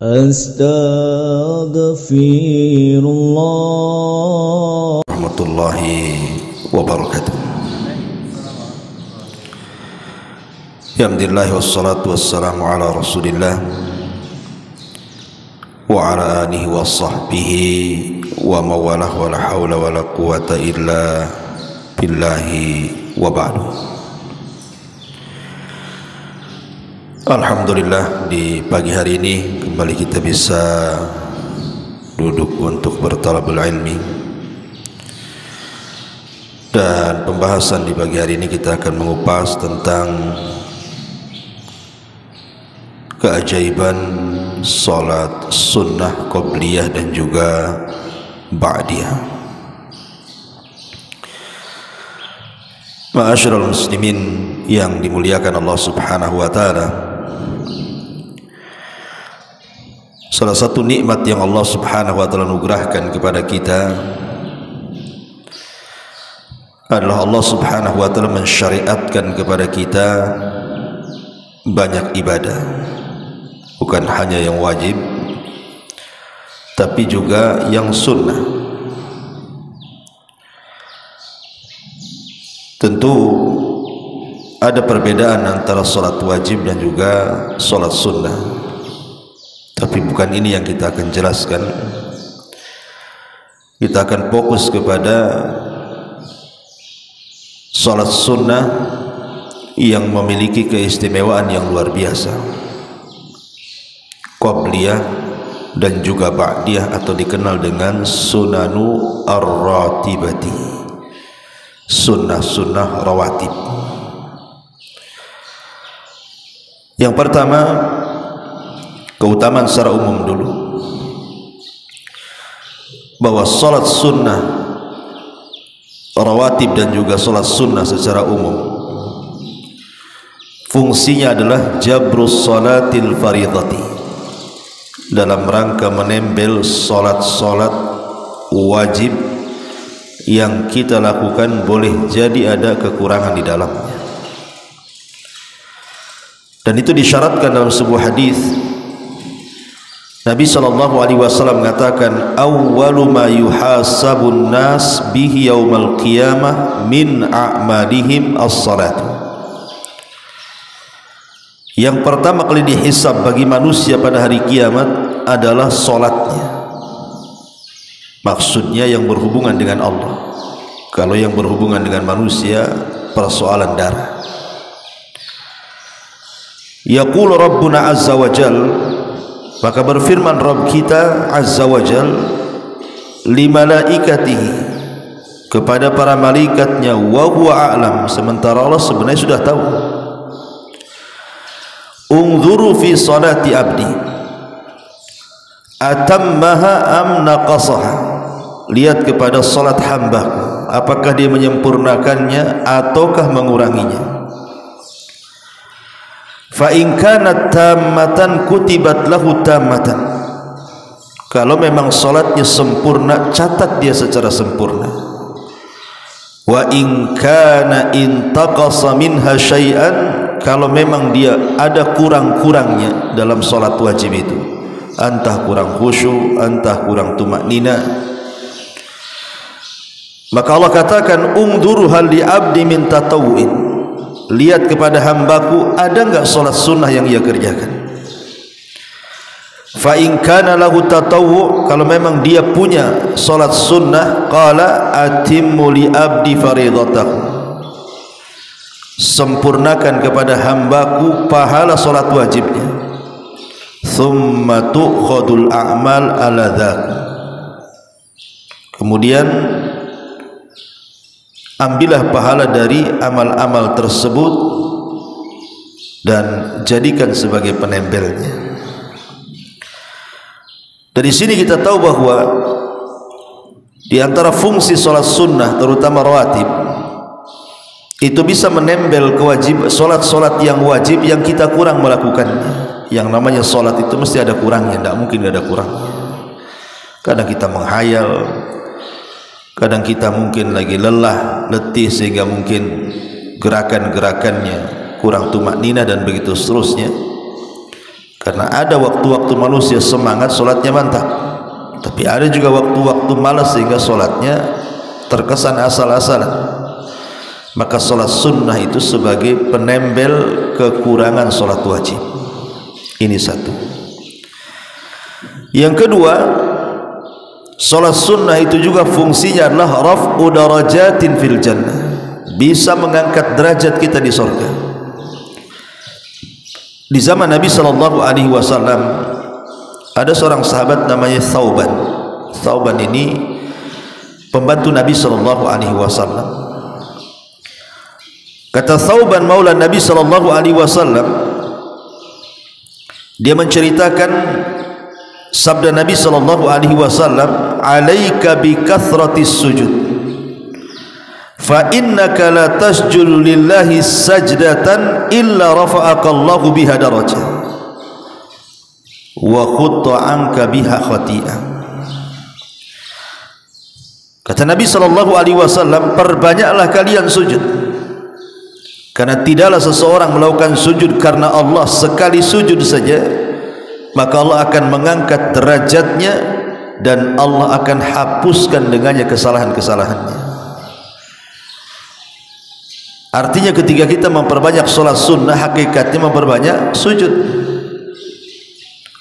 Astaghfirullah warahmatullahi wabarakatuh. Alhamdulillah wassalatu wassalamu ala rasulillah wa ala alihi wa sahbihi wa mawalah wa la hawla wa la quwata illa billahi wa ba'du. Alhamdulillah, di pagi hari ini kembali kita bisa duduk untuk bertalabul ilmi, dan pembahasan di pagi hari ini kita akan mengupas tentang keajaiban salat sunnah qobliyah dan juga ba'diyah. Ma'asyiral muslimin yang dimuliakan Allah Subhanahu wa taala, salah satu nikmat yang Allah Subhanahu wa taala anugerahkan kepada kita adalah Allah Subhanahu wa taala mensyariatkan kepada kita banyak ibadah. Bukan hanya yang wajib, tapi juga yang sunnah. Tentu ada perbedaan antara solat wajib dan juga solat sunnah, tapi bukan ini yang kita akan jelaskan. Kita akan fokus kepada solat sunnah yang memiliki keistimewaan yang luar biasa, qobliyah dan juga ba'diyah, atau dikenal dengan sunanu ar-ratibati, sunnah-sunnah rawatib. Yang pertama, keutamaan secara umum dulu, bahwa salat sunnah rawatib dan juga salat sunnah secara umum fungsinya adalah jabrus salatil faridati, dalam rangka menembel solat-solat wajib yang kita lakukan boleh jadi ada kekurangan di dalamnya. Dan itu disyaratkan dalam sebuah hadis. Nabi SAW mengatakan, awwalu ma yuhasabun nas bihi yaumal qiyamah min a'malihim as-salatu. Yang pertama kali dihisab bagi manusia pada hari kiamat adalah solatnya. Maksudnya yang berhubungan dengan Allah. Kalau yang berhubungan dengan manusia, persoalan darah. Yaqulu Rabbuna Azza wa Jal, maka berfirman Rabb kita Azza wa Jal li malaikatihi, kepada para malaikatnya, wa huwa a'lam, sementara Allah sebenarnya sudah tahu. Unzuru fi salati abdi atammaha am naqasaha, lihat kepada salat hambaku, apakah dia menyempurnakannya ataukah menguranginya. Fa in kanat tammatan kutibat lahu tammatan, kalau memang salatnya sempurna, catat dia secara sempurna. Wa in kana intaqasa minha syai'an, kalau memang dia ada kurang-kurangnya dalam solat wajib itu, entah kurang khusyuk, entah kurang tumaknina, maka Allah katakan, ungduru hal li abdi min tatawu'in, lihat kepada hambaku ada enggak solat sunnah yang ia kerjakan. Fa in kana lahu tatawwu', kalau memang dia punya solat sunnah, qala atimmu li abdi faridatahu, sempurnakan kepada hambaku pahala solat wajibnya. Thumma tu'khadul a'mal ala dhak, kemudian ambillah pahala dari amal-amal tersebut dan jadikan sebagai penembelnya. Dari sini kita tahu bahwa di antara fungsi solat sunnah, terutama rawatib, itu bisa menembel kewajiban solat-solat yang wajib yang kita kurang melakukannya. Yang namanya solat itu mesti ada kurangnya, tidak mungkin tidak ada kurangnya. Kadang kita menghayal, kadang kita mungkin lagi lelah, letih, sehingga mungkin gerakan-gerakannya kurang tumaknina dan begitu seterusnya. Karena ada waktu-waktu manusia semangat, solatnya mantap, tapi ada juga waktu-waktu malas sehingga solatnya terkesan asal-asalan. Maka solat sunnah itu sebagai penembel kekurangan solat wajib. Ini satu. Yang kedua, solat sunnah itu juga fungsinya adalah raf'u darajatin fil jannah, bisa mengangkat derajat kita di surga. Di zaman Nabi SAW ada seorang sahabat namanya Thauban. Thauban ini pembantu Nabi SAW. Kata Thauban maula Nabi SAW, dia menceritakan sabda Nabi SAW, "Alaika bi kathratis sujud, fa innaka la tasjudu lillahi sajdatan illa rafa'aka Allahu biha darajah wa khutta anka biha khati'ah." Kata Nabi SAW, perbanyaklah kalian sujud, karena tidaklah seseorang melakukan sujud karena Allah sekali sujud saja, maka Allah akan mengangkat derajatnya dan Allah akan hapuskan dengannya kesalahan-kesalahannya. Artinya ketika kita memperbanyak solat sunnah, hakikatnya memperbanyak sujud,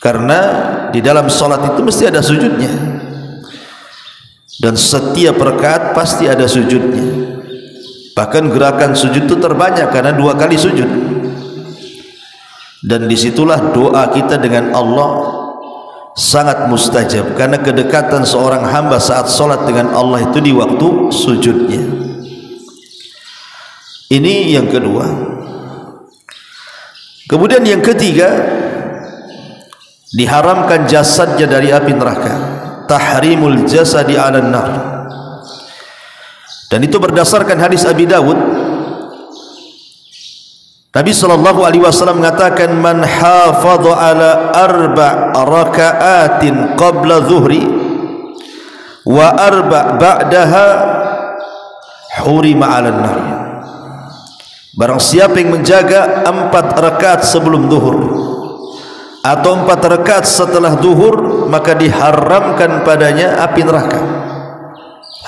karena di dalam solat itu mesti ada sujudnya, dan setiap rakaat pasti ada sujudnya. Bahkan gerakan sujud itu terbanyak karena 2 kali sujud, dan disitulah doa kita dengan Allah sangat mustajab, karena kedekatan seorang hamba saat solat dengan Allah itu di waktu sujudnya. Ini yang kedua. Kemudian yang ketiga, diharamkan jasadnya dari api neraka, tahrimul jasadi 'alan nar. Dan itu berdasarkan hadis Abi Dawud. Nabi SAW mengatakan, "Man hafadha ala 4 raka'atin qabla zuhri wa 4 ba'daha hurima 'alan nar." Barang siapa yang menjaga 4 rakaat sebelum zuhur atau 4 rakaat setelah zuhur, maka diharamkan padanya api neraka.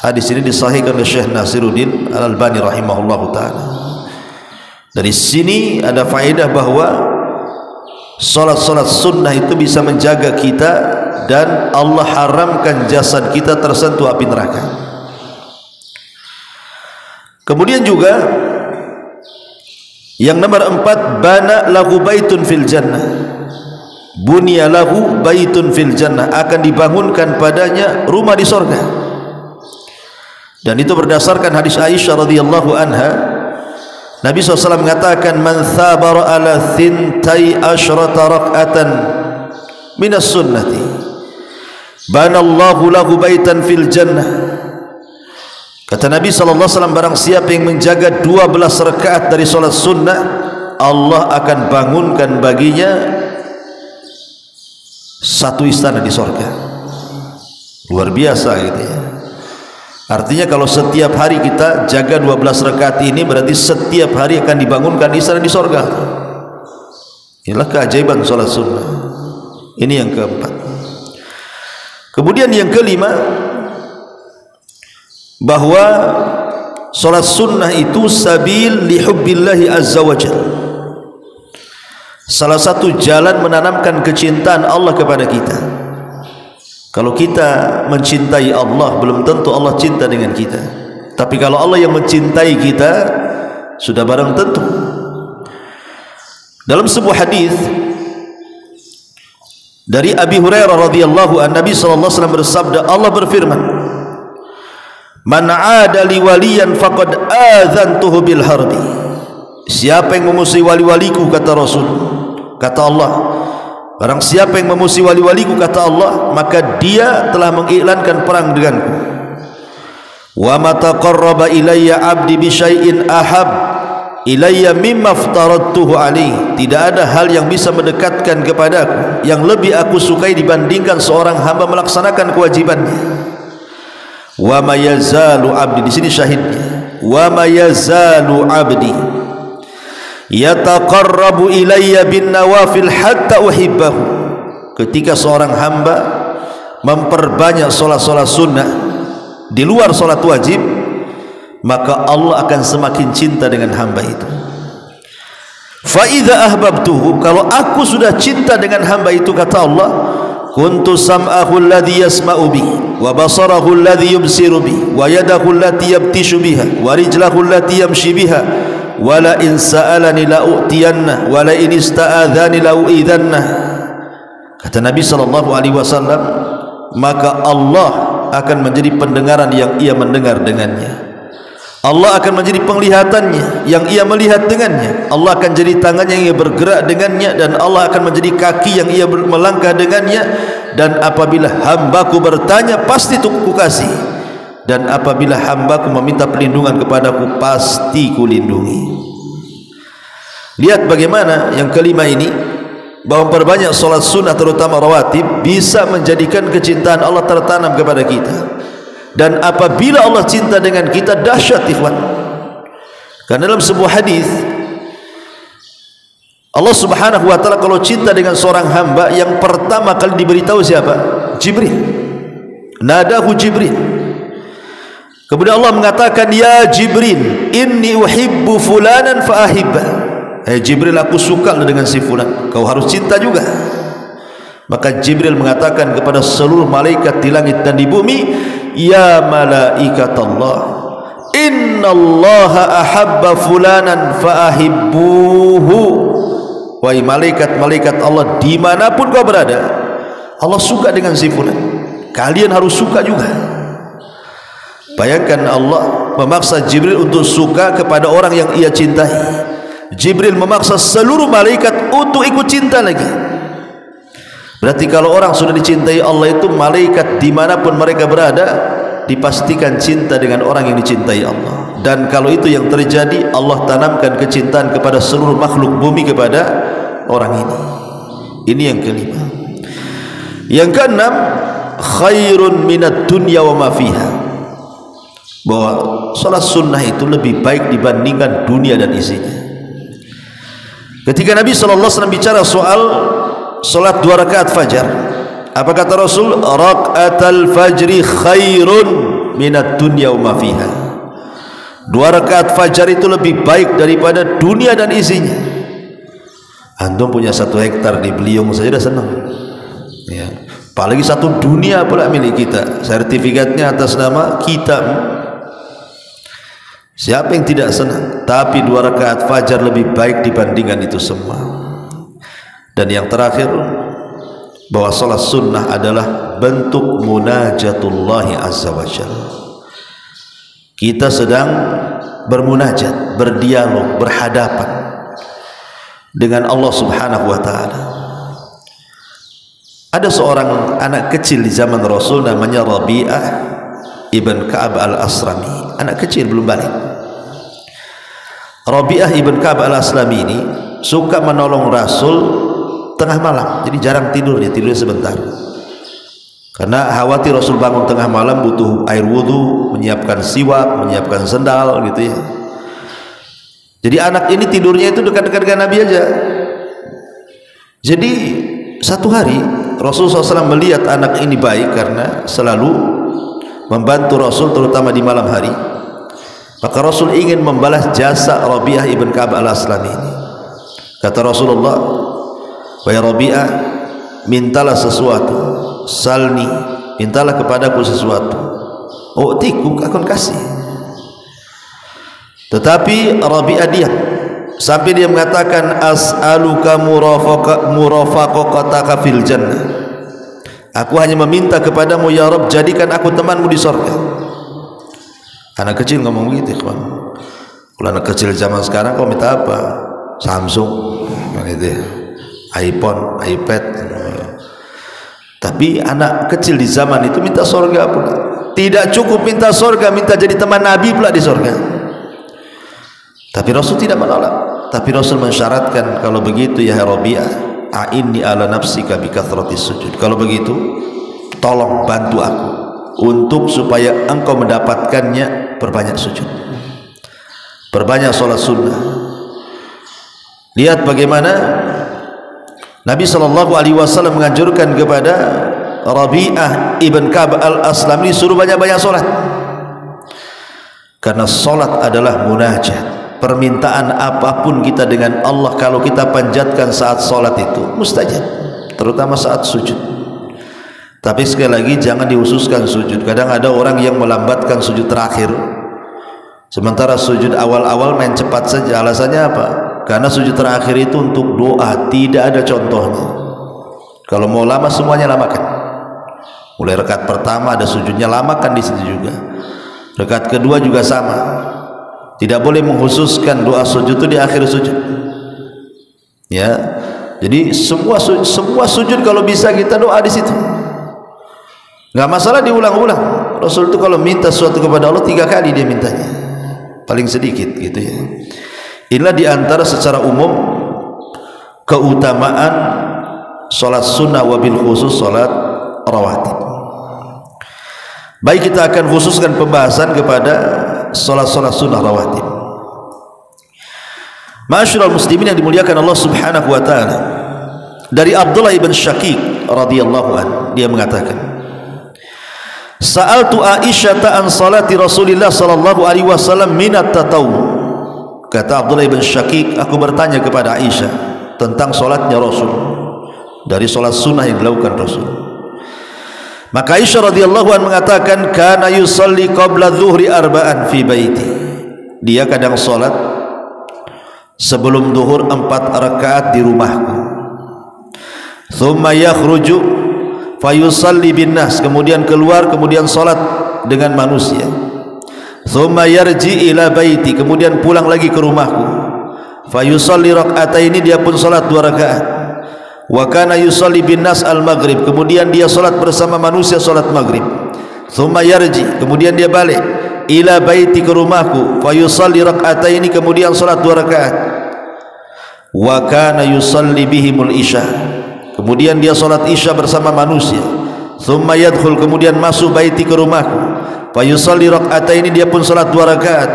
Hadis ini disahihkan oleh Syekh Nasiruddin Al-Albani rahimahullahu ta'ala. Dari sini ada faedah bahwa solat-solat sunnah itu bisa menjaga kita, dan Allah haramkan jasad kita tersentuh api neraka. Kemudian juga yang nomor 4, bana lahu baitun fil jannah, bunya lahu baitun fil jannah, akan dibangunkan padanya rumah di surga. Dan itu berdasarkan hadis Aisyah radhiyallahu anha. Nabi SAW mengatakan, "Man thabara ala thintai asyrata rak'atan minas sunnati banallahu lahu baitan fil jannah." Kata Nabi SAW, barang siapa yang menjaga 12 rakaat dari solat sunnah, Allah akan bangunkan baginya satu istana di surga. Luar biasa gitu ya. Artinya kalau setiap hari kita jaga 12 rakaat ini, berarti setiap hari akan dibangunkan istana di surga. Inilah keajaiban solat sunnah. Ini yang keempat. Kemudian yang kelima, bahwa solat sunnah itu sabil li hubbillahi azza wa jalla, salah satu jalan menanamkan kecintaan Allah kepada kita. Kalau kita mencintai Allah, belum tentu Allah cinta dengan kita. Tapi kalau Allah yang mencintai kita, sudah barang tentu. Dalam sebuah hadis dari Abi Hurairah radhiyallahu anhu, Nabi SAW bersabda, Allah berfirman, "Man 'ada li waliyan faqad adzantuhu bil harbi." Siapa yang memusuhi wali-waliku, kata Rasul, kata Allah, barang siapa yang memusuhi wali-waliku, kata Allah, maka dia telah mengiklankan perang denganku. Wa ma taqarraba ilayya 'abdi bi syai'in ahab ilayya mimma aftaradtuhu alaihi. Tidak ada hal yang bisa mendekatkan kepadaku yang lebih aku sukai dibandingkan seorang hamba melaksanakan kewajibannya. Wa ma yazalu 'abdi, di sini syahidnya, wa ma yazalu 'abdi yataqarrabu ilayya bin nawafil hatta uhibbahu. Ketika seorang hamba memperbanyak solat-solat sunnah di luar solat wajib, maka Allah akan semakin cinta dengan hamba itu. Fa idza ahbabtuhu, kalau aku sudah cinta dengan hamba itu, kata Allah, kuntu sam'ahu alladhi yasma'u bihi wa basarahu alladhi yubsiru bihi wa yadahu allati yabtishu biha wa rijlahu allati yamshi biha wa la in sa'alani la u'tiyanna wa la in ista'adhani la u'idhanna. Kata Nabi sallallahu alaihi wasallam, maka Allah akan menjadi pendengaran yang ia mendengar dengannya, Allah akan menjadi penglihatannya yang ia melihat dengannya, Allah akan jadi tangannya yang ia bergerak dengannya, dan Allah akan menjadi kaki yang ia melangkah dengannya. Dan apabila hambaku bertanya, pasti ku kasih, dan apabila hambaku meminta perlindungan kepadaku, pasti ku lindungi. Lihat bagaimana yang kelima ini, bahwa memperbanyak solat sunnah terutama rawatib bisa menjadikan kecintaan Allah tertanam kepada kita. Dan apabila Allah cinta dengan kita, dahsyat ikhwan. Karena dalam sebuah hadis Allah subhanahu wa ta'ala kalau cinta dengan seorang hamba, yang pertama kali diberitahu siapa? Jibril. Nadahu Jibril. Kemudian Allah mengatakan, ya Jibril, inni uhibbu fulanan fa ahibba. Jibril, aku suka dengan si fulan, kau harus cinta juga. Maka Jibril mengatakan kepada seluruh malaikat di langit dan di bumi, ya malaikat Allah, innallaha ahabba fulanan faahibbuhu. Wahai malaikat-malaikat Allah, dimanapun kau berada, Allah suka dengan si fulan, kalian harus suka juga. Bayangkan Allah memaksa Jibril untuk suka kepada orang yang ia cintai. Jibril memaksa seluruh malaikat untuk ikut cinta lagi. Berarti kalau orang sudah dicintai Allah itu, malaikat dimanapun mereka berada dipastikan cinta dengan orang yang dicintai Allah. Dan kalau itu yang terjadi, Allah tanamkan kecintaan kepada seluruh makhluk bumi kepada orang ini. Ini yang kelima. Yang keenam, khairun minad dunya wa ma fiha, bahwa salat sunnah itu lebih baik dibandingkan dunia dan isinya. Ketika Nabi SAW bicara soal salat 2 rakaat fajar, apa kata Rasul? Rakaatul fajri khairun minad dunya wa ma fiha. 2 rakaat fajar itu lebih baik daripada dunia dan isinya. Antum punya 1 hektar di Beliung saja dah senang, ya. Apalagi 1 dunia pula milik kita, sertifikatnya atas nama kita. Siapa yang tidak senang? Tapi 2 rakaat fajar lebih baik dibandingkan itu semua. Dan yang terakhir, bahwa salat sunnah adalah bentuk munajatullahi azza wa jalla. Kita sedang bermunajat, berdialog, berhadapan dengan Allah subhanahu wa ta'ala. Ada seorang anak kecil di zaman Rasul, namanya Rabi'ah ibn Ka'ab al-Asrami. Anak kecil belum balik. Rabi'ah ibn Ka'ab al-Aslami ini suka menolong Rasul tengah malam, jadi jarang tidur, dia tidurnya sebentar karena khawatir Rasul bangun tengah malam butuh air wudu, menyiapkan siwak, menyiapkan sendal gitu ya. Jadi anak ini tidurnya itu dekat-dekat dengan Nabi aja. Jadi satu hari Rasulullah SAW melihat anak ini baik karena selalu membantu Rasul terutama di malam hari. Maka Rasul ingin membalas jasa Rabi'ah ibn Ka'ab al-Aslami ini. Kata Rasulullah, wahai Rabi'ah, mintalah sesuatu, salni, mintalah kepadaku sesuatu, u'tiku, akan kasih. Tetapi Rabi'ah diam sampai dia mengatakan, as'aluka murafaqataka fil jannah, aku hanya meminta kepadamu ya Rabb, jadikan aku temanmu di surga. Anak kecil ngomong begitu, kawan. Kalau anak kecil zaman sekarang kau minta apa? Samsung gitu ya, iPhone, iPad. Tapi anak kecil di zaman itu minta surga pula. Tidak cukup minta surga, minta jadi teman Nabi pula di surga. Tapi Rasul tidak menolak. Tapi Rasul mensyaratkan, kalau begitu ya Rabi'ah, a'inni ala nafsika bi kathratis sujud. Kalau begitu, tolong bantu aku untuk supaya engkau mendapatkannya, perbanyak sujud, perbanyak salat sunnah. Lihat bagaimana Nabi SAW menganjurkan kepada Rabi'ah ibn Ka'b al-Aslami suruh banyak-banyak solat, karena solat adalah munajat. Permintaan apapun kita dengan Allah kalau kita panjatkan saat solat itu mustajab, terutama saat sujud. Tapi sekali lagi jangan dihususkan sujud. Kadang ada orang yang melambatkan sujud terakhir, sementara sujud awal-awal main cepat saja. Alasannya apa? Karena sujud terakhir itu untuk doa, tidak ada contohnya. Kalau mau lama semuanya lamakan. Mulai rakaat pertama ada sujudnya, lamakan di situ juga. Rakaat kedua juga sama. Tidak boleh mengkhususkan doa sujud itu di akhir sujud. Ya, jadi semua sujud kalau bisa kita doa di situ. Nggak masalah diulang-ulang. Rasul itu kalau minta sesuatu kepada Allah 3 kali dia mintanya, paling sedikit gitu ya. Inilah diantara secara umum keutamaan solat sunnah wabil khusus solat rawatib. Baik, kita akan khususkan pembahasan kepada solat-solat sunnah rawatib. Ma'asyiral muslimin yang dimuliakan Allah Subhanahu wa taala, dari Abdullah ibn Syaqiq radhiyallahu anhu, dia mengatakan, Sa'altu Aisyah an salati Rasulillah sallallahu alaihi wasallam minat tatawwu. Kata Abdullah ibn Syaqiq, aku bertanya kepada Aisyah tentang solatnya Rasul, dari solat sunnah yang dilakukan Rasul. Maka Aisyah radhiyallahu anha mengatakan, kana yusalli qabla dhuhri arba'an fi baiti. Dia kadang solat sebelum zuhur 4 rakaat di rumahku. Thumma yakhruju fayusalli bin nas, kemudian keluar, kemudian solat dengan manusia. Thumma yarji ila baiti, kemudian pulang lagi ke rumahku. Fayusalli rak'ataini, dia pun solat 2 rakaat. Wa kana yusalli bin nas al-maghrib, kemudian dia solat bersama manusia solat maghrib. Thumma yarji, kemudian dia balik ila baiti, ke rumahku. Fayusalli rak'ataini, kemudian solat 2 rakaat. Wa kana yusalli bihimul isya, kemudian dia solat isya bersama manusia. Thumma yadkhul, kemudian masuk baiti, ke rumahku. Fayusalli rak'ataini, dia pun solat 2 rakaat.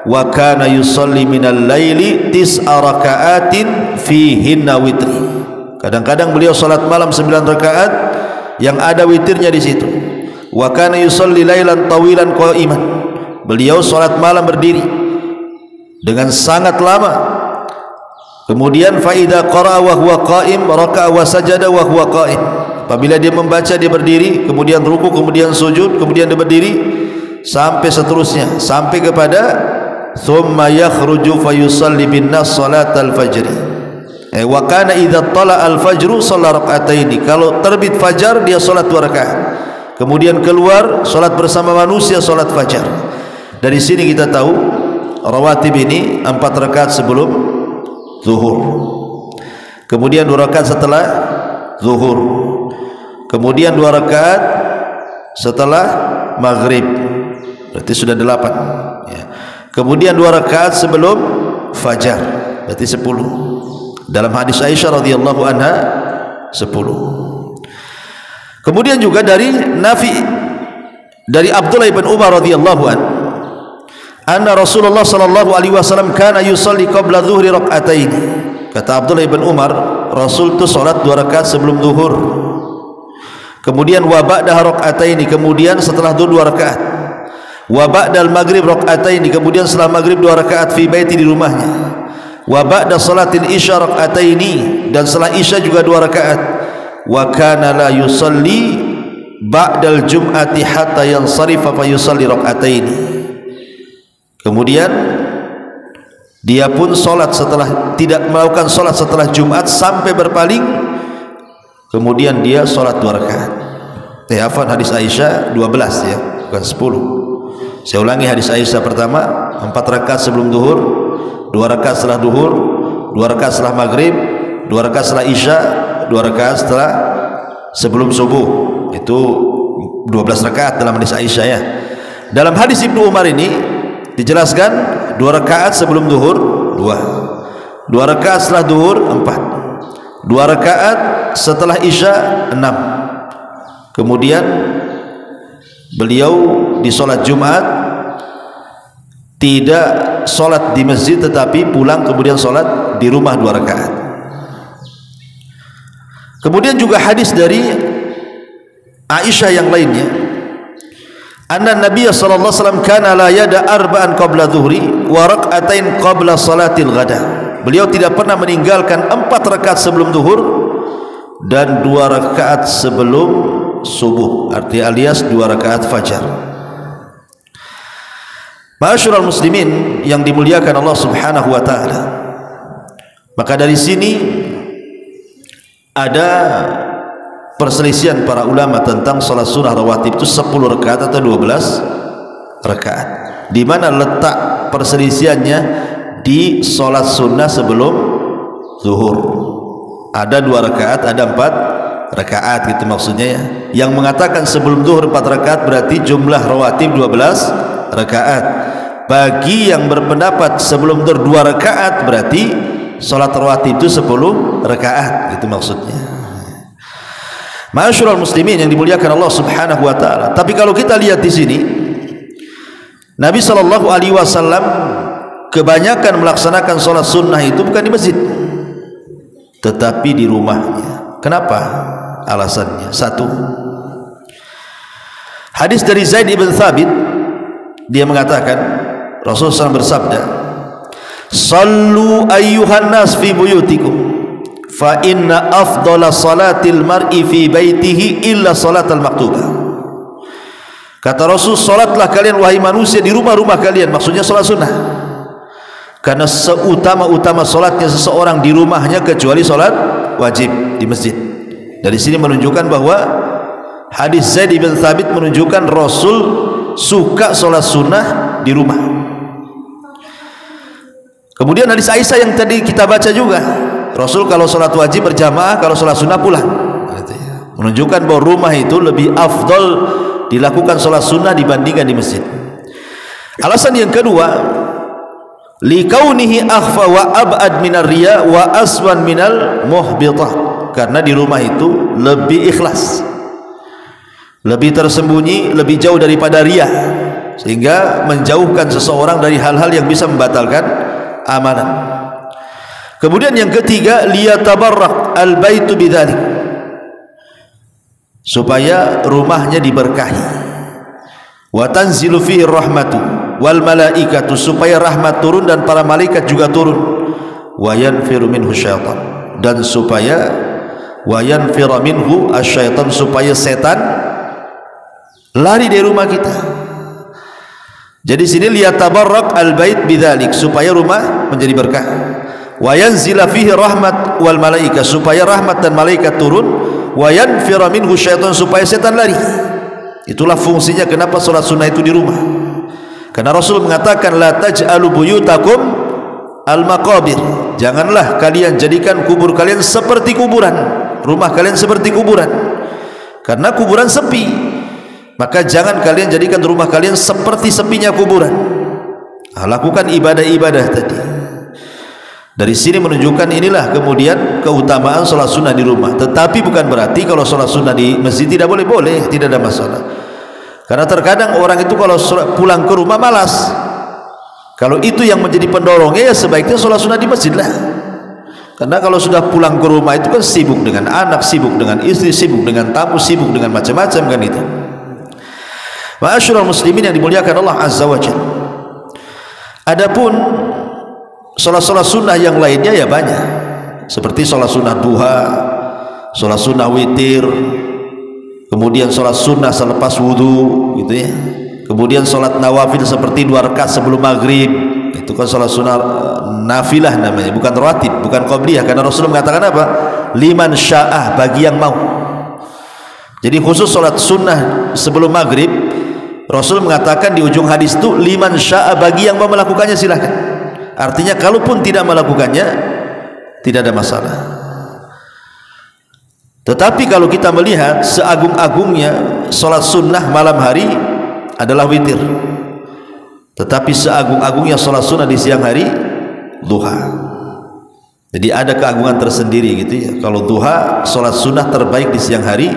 Wa kana yusalli minal laili 9 raka'atin fihinna witri. Kadang-kadang beliau salat malam 9 rakaat yang ada witirnya di situ. Wa kana yusalli lailan tawilan qa'iman. Beliau salat malam berdiri dengan sangat lama. Kemudian fa idza qara'a wa huwa qa'im raka'a wa sajada wa huwa qa'im. Apabila dia membaca dia berdiri, kemudian ruku, kemudian sujud, kemudian dia berdiri sampai seterusnya, sampai kepada thumma yakhruju fayusalli bin nas salatal fajr. Wa kana idza tala al-fajru shalla rak'ataini. Kalau terbit fajar dia salat 2 rakaat. Kemudian keluar salat bersama manusia salat fajar. Dari sini kita tahu rawatib ini 4 rakaat sebelum zuhur. Kemudian 2 rakaat setelah zuhur. Kemudian 2 rakaat setelah maghrib. Berarti sudah 8 ya. Kemudian 2 rakaat sebelum fajar. Berarti 10. Dalam hadis Aisyah radhiyallahu anha 10. Kemudian juga dari Nafi, dari Abdullah ibn Umar radhiyallahu anhu, anna Rasulullah sallallahu alaihi wasallam kana yusalli qabla dhuhri rak'ataini. Kata Abdullah ibn Umar, Rasul itu salat 2 rakaat sebelum zuhur. Kemudian wa ba'da rak'ataini, kemudian setelah zuhur 2 rakaat. Wa ba'dal maghrib rak'ataini, kemudian setelah maghrib 2 rakaat fi baiti, di rumahnya. Wa ba'da salatil isya rak'ataini, dan setelah isya juga 2 rakaat. Wa kana la yusalli ba'dal jum'ati hatta yansarifa fa yusalli rak'ataini. Kemudian dia pun salat setelah, tidak melakukan salat setelah Jumat sampai berpaling, kemudian dia salat 2 rakaat. Afwan, hadis Aisyah 12 ya, bukan 10. Saya ulangi, hadis Aisyah pertama 4 rakaat sebelum zuhur, 2 rakaat setelah duhur, 2 rakaat setelah maghrib, 2 rakaat setelah isya, 2 rakaat setelah sebelum subuh. Itu 12 rakaat dalam hadis Aisyah ya. Dalam hadis Ibnu Umar ini dijelaskan 2 rakaat sebelum duhur 2, 2 rakaat setelah duhur 4, 2 rakaat setelah isya 6. Kemudian beliau di sholat Jumat tidak sholat di masjid tetapi pulang kemudian sholat di rumah 2 rakaat. Kemudian juga hadis dari Aisyah yang lainnya, anna Nabiy sallallahu alaihi wasallam kana la yada arba'an qabla dhuhri wa rak'atain qabla salatil ghada. Beliau tidak pernah meninggalkan 4 rakaat sebelum zuhur dan 2 rakaat sebelum subuh, arti alias 2 rakaat fajar. Ma'asyiral muslimin yang dimuliakan Allah Subhanahu wa taala. Maka dari sini ada perselisihan para ulama tentang salat sunnah rawatib itu 10 rakaat atau 12 rakaat. Di mana letak perselisihannya? Di salat sunnah sebelum zuhur. Ada 2 rakaat, ada 4 rakaat gitu maksudnya ya. Yang mengatakan sebelum zuhur 4 rakaat berarti jumlah rawatib 12 rakaat. Bagi yang berpendapat sebelum zuhur 2 rakaat berarti salat rawatib itu 10 rakaat gitu maksudnya. Ma'asyiral muslimin yang dimuliakan Allah Subhanahu wa taala. Tapi kalau kita lihat di sini, Nabi sallallahu alaihi wasallam kebanyakan melaksanakan salat sunnah itu bukan di masjid, tetapi di rumahnya. Kenapa? Alasannya satu, hadis dari Zaid ibn Thabit, dia mengatakan Rasulullah SAW bersabda, sallu ayyuhan nas fi buyutikum fa inna afdala salatil mar'i fi baitihi illa salatal maktubah. Kata Rasul, salatlah kalian wahai manusia di rumah-rumah kalian, maksudnya salat sunnah, karena seutama-utama salatnya seseorang di rumahnya kecuali salat wajib di masjid. Dari sini menunjukkan bahwa hadis Zaid bin Thabit menunjukkan Rasul suka salat sunnah di rumah. Kemudian hadis Aisyah yang tadi kita baca juga, Rasul kalau salat wajib berjamaah, kalau salat sunnah pulang. Menunjukkan bahwa rumah itu lebih afdal dilakukan salat sunnah dibandingkan di masjid. Alasan yang kedua, likaunihi akhfa wa ab'ad minar riya wa aswan minal muhbitah, karena di rumah itu lebih ikhlas, lebih tersembunyi, lebih jauh daripada riya, sehingga menjauhkan seseorang dari hal-hal yang bisa membatalkan amalan. Kemudian yang ketiga, liyatabarrak al-baitu bidzalik, supaya rumahnya diberkahi, wa tanzilu fihi rahmatu wal malaikatu, supaya rahmat turun dan para malaikat juga turun, wa yanfiru minhu syaitan, dan supaya wa yanfiru minhu asyaitan, supaya setan lari dari rumah kita. Jadi sini liyatabarrak al-bait bidzalik, supaya rumah menjadi berkah, wa yanzila fihi rahmat wal malaikah, supaya rahmat dan malaikat turun, wa yanfiru minhu syaitan, supaya setan lari. Itulah fungsinya kenapa salat sunnah itu di rumah. Karena Rasul mengatakan la taj'alu buyutakum al-maqabir, janganlah kalian jadikan kubur kalian seperti kuburan, rumah kalian seperti kuburan, karena kuburan sepi. Maka jangan kalian jadikan rumah kalian seperti sepinya kuburan. Lakukan ibadah-ibadah tadi. Dari sini menunjukkan inilah kemudian keutamaan salat sunnah di rumah. Tetapi bukan berarti kalau salat sunnah di masjid tidak boleh, tidak ada masalah. Karena terkadang orang itu kalau pulang ke rumah malas. Kalau itu yang menjadi pendorongnya, ya sebaiknya salat sunnah di masjid lah. Karena kalau sudah pulang ke rumah itu kan sibuk dengan anak, sibuk dengan istri, sibuk dengan tamu, sibuk dengan macam-macam kan itu. Ma'asyiral muslimin yang dimuliakan Allah Azza wa Jalla. Adapun salat-salat sunnah yang lainnya ya banyak, seperti salat sunnah duha, salat sunnah witir, kemudian salat sunnah selepas wudu gitu ya. Kemudian salat nawafil seperti 2 rakaat sebelum maghrib, itu kan salat sunnah nafilah namanya, bukan rawatib, bukan qabliyah, karena Rasulullah mengatakan apa? Liman sya'ah, bagi yang mau. Jadi khusus salat sunnah sebelum maghrib, Rasul mengatakan di ujung hadis itu liman sya'a, bagi yang mau melakukannya silahkan. Artinya kalaupun tidak melakukannya tidak ada masalah. Tetapi kalau kita melihat seagung-agungnya salat sunnah malam hari adalah witir, tetapi seagung-agungnya salat sunnah di siang hari duha. Jadi ada keagungan tersendiri gitu ya. Kalau duha salat sunnah terbaik di siang hari,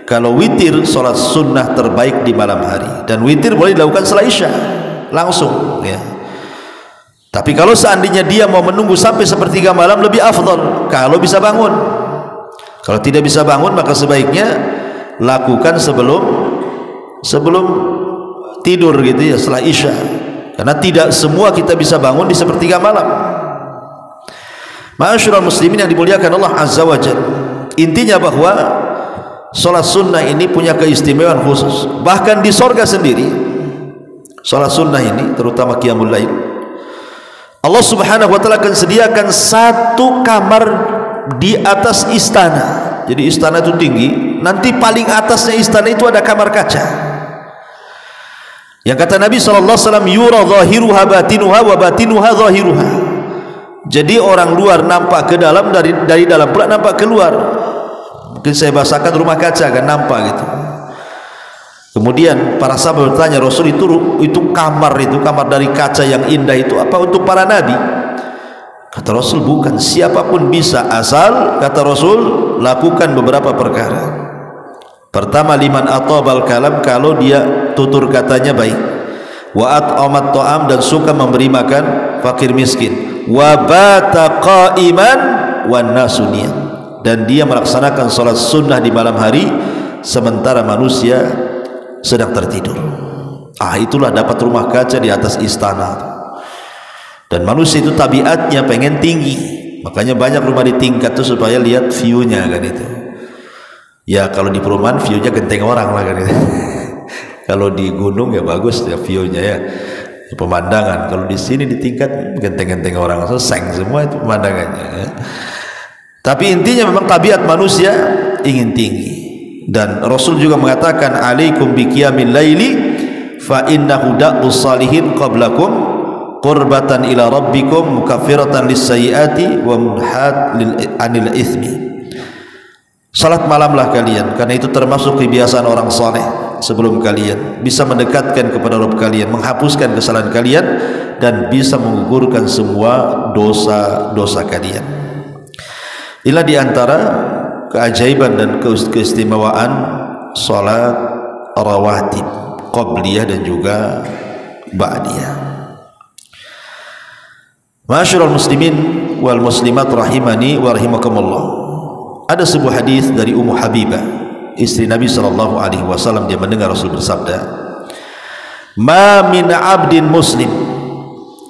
kalau witir salat sunnah terbaik di malam hari. Dan witir boleh dilakukan setelah isya langsung ya. Tapi kalau seandainya dia mau menunggu sampai sepertiga malam, lebih afdal kalau bisa bangun. Kalau tidak bisa bangun, maka sebaiknya lakukan sebelum tidur gitu ya, setelah isya. Karena tidak semua kita bisa bangun di sepertiga malam. Ma'asyiral muslimin yang dimuliakan Allah Azza wa Jalla, intinya bahwa salat sunnah ini punya keistimewaan khusus. Bahkan di sorga sendiri, salat sunnah ini terutama qiyamul lail, Allah Subhanahu wa taala akan sediakan satu kamar di atas istana. Jadi istana itu tinggi, nanti paling atasnya istana itu ada kamar kaca. Yang kata Nabi SAW, yura zahiruha batinuha wa batinuha zahiruha. Jadi orang luar nampak ke dalam, dari dalam pula nampak keluar. Mungkin saya bahasakan rumah kaca kan, nampak gitu. Kemudian para sahabat bertanya, Rasul, itu kamar dari kaca yang indah itu apa untuk para nabi? Kata Rasul, bukan, siapapun bisa, asal kata Rasul lakukan beberapa perkara. Pertama, liman atabal kalam, kalau dia tutur katanya baik. Wa at'amat ta'am, dan suka memberi makan fakir miskin. Wa bata qa'iman wan nasu niyam, dan dia melaksanakan salat sunnah di malam hari sementara manusia sedang tertidur. Itulah dapat rumah kaca di atas istana. Dan manusia itu tabiatnya pengen tinggi, makanya banyak rumah di tingkat itu supaya lihat view-nya kan itu. Ya kalau di perumahan view-nya genteng orang lah kan itu. Kalau di gunung ya bagus ya view-nya ya, pemandangan. Kalau di sini di tingkat genteng-genteng orang, seng semua itu pemandangannya ya. Tapi intinya memang tabiat manusia ingin tinggi. Dan Rasul juga mengatakan, alaikum biqiyamil laili fa innahu da'us salihin qablakum qurbatan ila rabbikum mukaffiratan lissayiati wa munhat anil ithmi. Salat malamlah kalian, karena itu termasuk kebiasaan orang saleh sebelum kalian, bisa mendekatkan kepada Rabb kalian, menghapuskan kesalahan kalian, dan bisa menggugurkan semua dosa-dosa kalian. Inilah diantara keajaiban dan keistimewaan salat rawatib, qabliyah dan juga ba'diyah. Ma'asyiral muslimin wal muslimat rahimani wa rahimakumullah. Ada sebuah hadis dari Ummu Habibah, istri Nabi sallallahu alaihi wasallam. Dia mendengar Rasul bersabda, "Ma min 'abdin muslim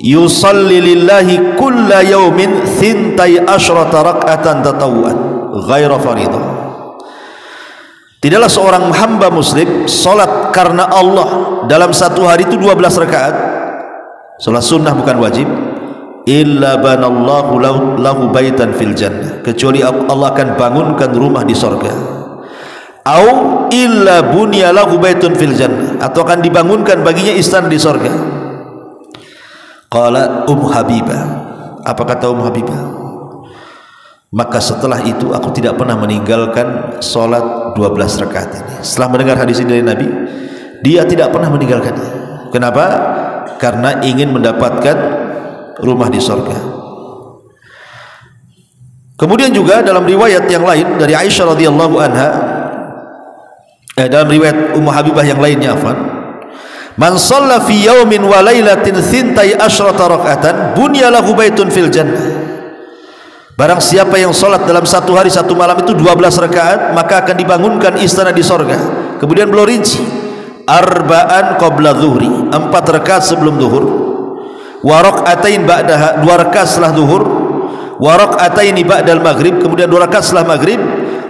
yusalli lillahi kulla yawmin thintai asyrata rak'atan tatawwu'an ghaira faridah." Tidaklah seorang hamba muslim salat karena Allah dalam satu hari itu 12 rakaat, salat sunnah bukan wajib, illa banallahu lahu baitan fil jannah, kecuali Allah akan bangunkan rumah di sorga. Au illa bunya lahu baitun fil jannah, atau akan dibangunkan baginya istana di sorga. Qala Habibah, apa kata Habibah? Maka setelah itu aku tidak pernah meninggalkan solat 12 rakaat ini. Setelah mendengar hadis ini dari Nabi, dia tidak pernah meninggalkannya. Kenapa? Karena ingin mendapatkan rumah di surga. Kemudian juga dalam riwayat yang lain dari Aisyah radhiyallahu anha, dalam riwayat Ummu Habibah yang lainnya, man shalla fi yawmin wa lailatin thintai asyrata rak'atan bunya lahu baitun fil jannah. Barang siapa yang salat dalam satu hari satu malam itu 12 rakaat, maka akan dibangunkan istana di surga. Kemudian beliau rinci, arba'an qabla zuhri, 4 rakaat sebelum zuhur, wa rak'atain ba'daha, 2 rakaat setelah zuhur, wa rak'ataini ba'dal maghrib, kemudian 2 rakaat setelah maghrib,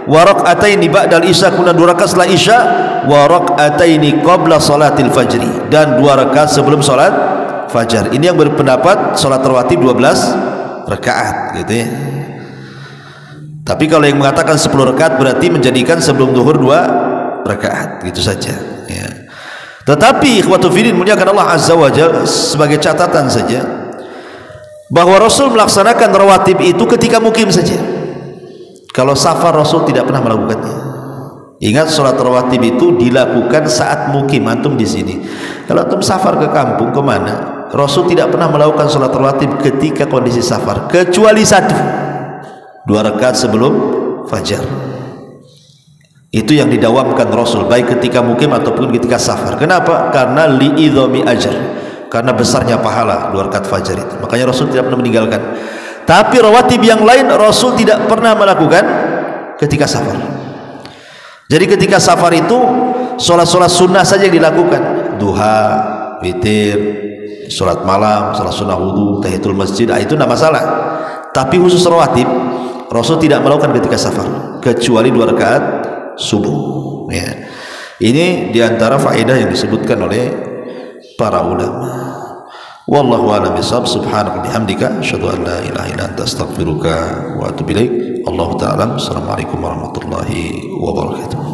wa rak'ataini ba'dal isya, kemudian 2 rakaat setelah isya, wa rak'ataini qabla salatil fajri, dan 2 rakaat sebelum salat fajar. Ini yang berpendapat salat rawatib 12 rakaat gitu ya. Tapi kalau yang mengatakan 10 rakaat berarti menjadikan sebelum zuhur 2 rakaat gitu saja ya. Tetapi ikhwatu fillah muliakan Allah Azza wa Jalla, sebagai catatan saja bahwa Rasul melaksanakan rawatib itu ketika mukim saja. Kalau safar Rasul tidak pernah melakukannya. Ingat, sholat rawatib itu dilakukan saat mukim. Antum di sini, kalau antum safar ke kampung kemana, Rasul tidak pernah melakukan sholat rawatib ketika kondisi safar, kecuali 2 rakaat sebelum fajar. Itu yang didawamkan Rasul, baik ketika mukim ataupun ketika safar. Kenapa? Karena li'idhami ajr, karena besarnya pahala 2 rakaat fajar itu. Makanya Rasul tidak pernah meninggalkan. Tapi rawatib yang lain Rasul tidak pernah melakukan ketika safar. Jadi ketika safar itu sholat-sholat sunnah saja yang dilakukan, duha, witir, sholat malam, sholat sunnah wudu, tahiyatul masjid, itu tidak masalah. Tapi khusus rawatib Rasul tidak melakukan ketika safar kecuali 2 rakaat subuh ya. Ini diantara faedah yang disebutkan oleh para ulama. Wallahu a'lam bishawab. Subhanaka bihamdika asyhadu an la ilaha illa anta astaghfiruka wa atubu ilaik. Allahu ta'ala. Assalamualaikum warahmatullahi wabarakatuh.